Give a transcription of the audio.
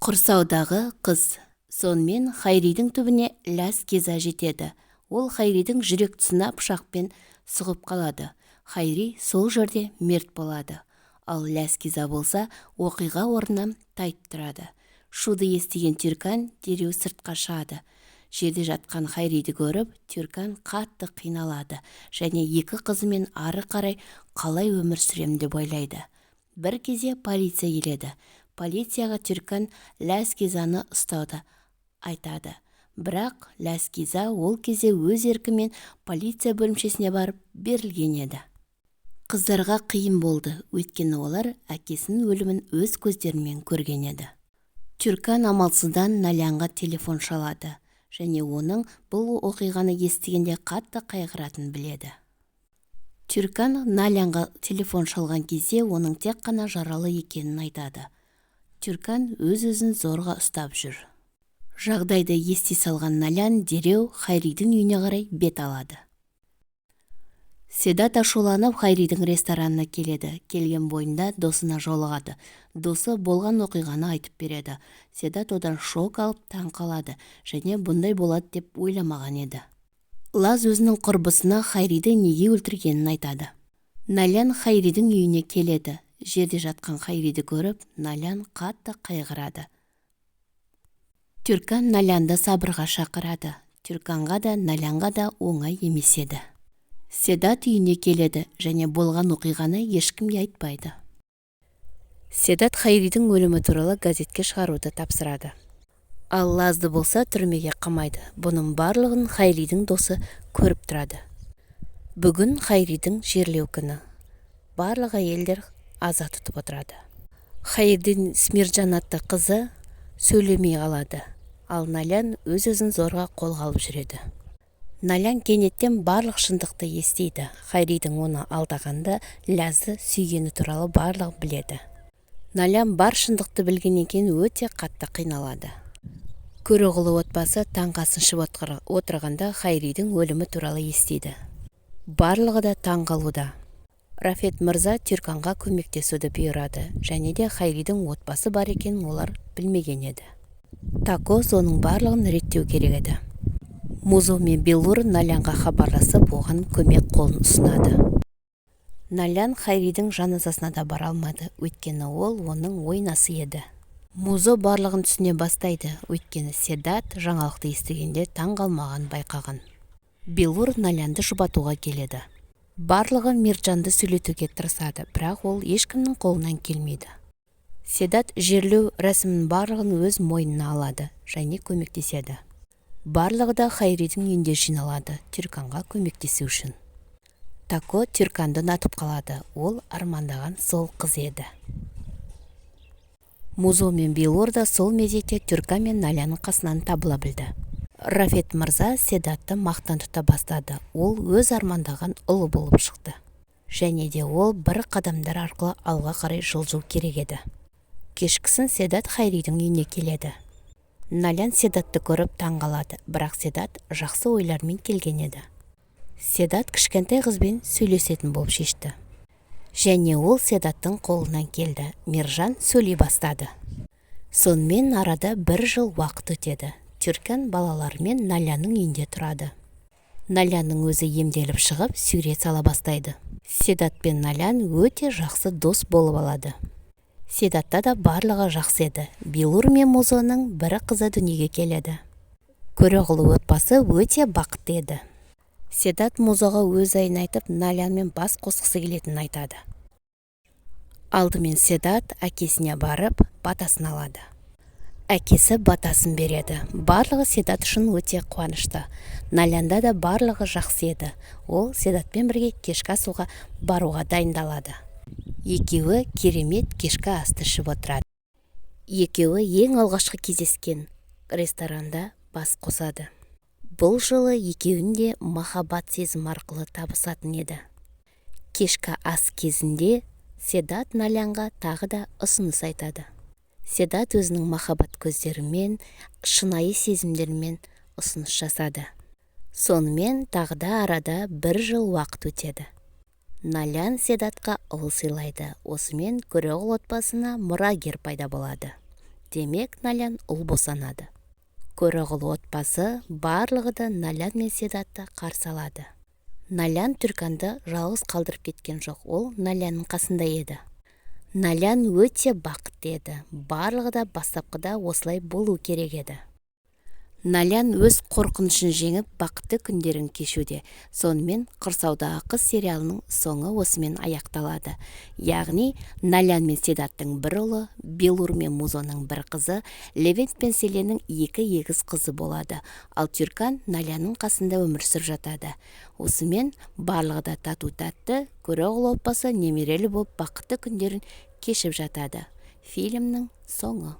Құрсаудағы қыз. Сонымен Хайридің түбіне ләс кеза жетеді. Ол Хайридің жүрек тұсына пышақпен сұғып қалады. Хайри сол жерде мерт болады. Ал ләс кеза болса оқиға орнынан тайып тұрады. Шуды естіген Тюркан дереу сыртқа шығады. Жерде жатқан Хайриді көріп, Тюркан қатты қиналады және екі қызымен ары қарай қалай өмір сүрем деп ойлайды. Бір кезде полиция келеді. Полицияға Тюркан ләскизаны ұстауды айтады. Бірақ ләскиза ол кезде өз еркімен полиция бөлімшесіне барып берілген еді. Қыздарға қиын болды, өйткені олар әкесінің өлімін өз көздерімен көрген еді. Тюркан амалсыздан Налянға телефон шалады және оның бұл оқиғаны естігенде қатты қайғыратын біледі. Тюркан Налянға телефон шалған кезде оның тек қана жаралы екенін айтады. Тюркан өз-өзін зорға ұстап жүр. Жағдайды ести салған Налян дереу Хайридің үйіне қарай бет алады. Седат ашуланып Хайридің ресторанына келеді. Келген бойында досына жолығады. Досы болған оқиғаны айтып береді. Седат одан шок алып таң қалады және бұндай болады деп ойламаған еді. Лаз өзінің құрбысына Хайриді неге өлтіргенін айтады. Налян Хайридің үйіне келеді. Жерде жатқан Хайриді көріп, Налян қатты қайғырады. Тюркан Налянды сабырға шақырады. Тюрканға да Налянға да оңай емес еді. Седат үйіне келеді және болған оқиғаны ешкімге айтпайды. Седат Хайридің өлімі туралы газетке шығаруды тапсырады. Ал Лазды болса түрмеге қамайды. Бұның барлығын Хайридің досы көріп тұрады. Бүгін Хайридің жерлеу күні. Барлық әйелдер аза тұтып отырады. Хайридің Смирджан атты қызы сөйлемей қалады. Ал Налян өз-өзін зорға қолға алып жүреді. Налян кенеттен барлық шындықты естиді. Хайридің оны алдағанда Лазды сүйгені туралы барлық біледі. Налян бар шындықты білгеннен кейін өте қатты қиналады. Көреғұлы отбасы таңға сыншып отырғанда Хайридің өлімі туралы естиді. Барлығы да таң қалуда. Рафет мырза Тюрканға көмектесуді бұйырады және де Хайридің отбасы бар екенін олар білмеген еді. Такос оның барлығын реттеу керек еді. Музо мен Белур Налянға хабарласып, оған көмек қолын ұсынады. Налян Хайридің жаназасына да бара алмады, өйткені ол оның ойнасы еді. Музо барлығын түсіне бастайды, өйткені Седат жаңалықты естігенде таң қалмаған байқаған. Белур Налянды жұбатуға келеді. Барлығы Мирджанды сөйлетуге тырысады, бірақ ол ешкімнің қолынан келмейді. Седат жерлеу рәсімінің барлығын өз мойнына алады және көмектеседі. Барлығы да Хайридің үйінде жиналады, Тюрканға көмектесу үшін. Тако Тюрканды ұнатып қалады, ол армандаған сол қыз еді. Музо мен Белур да сол мезетте Тюркан мен Налянның қасынан табыла білді. Рафет мырза Седатты мақтан тұта бастады. Ол өз армандаған ұлы болып шықты. Және де ол бір қадамдар арқылы алға қарай жылжу керек еді. Кешкісін Седат Хайридің үйіне келеді. Налян Седатты көріп таң қалады, бірақ Седат жақсы ойлармен келген еді. Седат кішкентай қызбен сөйлесетін болып шешті. Және ол Седаттың қолынан келді. Миржан сөйлей бастады. Сонымен арада бір жыл уақыт өтеді. Тюркан балаларымен Налянның үйінде тұрады. Налянның өзі емделіп шығып, сурет сала бастайды. Седат пен Налян өте жақсы дос болып алады. Седатта да барлығы жақсы еді. Белур мен Музоның бірі қызы дүниеге келеді. Көреғұлы отбасы өте бақытты еді. Седат Музоға өз айын айтып, Налянмен бас қосқысы келетінін айтады. Алдымен Седат әкесіне барып, батасын алады. Әкесі батасын береді. Барлығы Седат үшін өте қуанышты. Налянда да барлығы жақсы еді. Ол Седатпен бірге кешкі асуға баруға дайындалады. Екеуі керемет кешкі асты ішіп отырады. Екеуі ең алғашқы кездескен ресторанда бас қосады. Бұл жолы екеуінде махаббат сезім арқылы табысатын еді. Кешкі ас кезінде Седат Налянға тағы да ұсыныс айтады. Седат өзінің махаббат көздерімен, шынайы сезімдерімен ұсыныс жасады. Сонымен тағы да арада бір жыл уақыт өтеді. Налян Седатқа ұл сыйлайды. Осымен Көреғұл отбасына мұрагер пайда болады. демек Налян ұл босанады. Көроғыл отбасы барлығы да Налян мен Седатты қарсы алады. Налян Түрканды жалғыз қалдырып кеткен жоқ, ол Налянның қасында еді. Налян өте бақытты еді, барлығы да бастапқыда осылай болу керек еді. Налян өз қорқынышын жеңіп бақытты күндерін кешуде. Сонымен Қырсаудағы қыз сериалының соңы осымен аяқталады. Яғни Налян мен Седаттың бір ұлы, Белур мен Музоның бір қызы, Левент пен Селеннің екі егіз қызы болады. Ал Түркан Налянның қасында өмір сүріп жатады. Осымен барлығы да тату-тәтті, Көроғыл отбасы немерелі болып бақытты күндерін кешіп жатады. Фильмнің соңы.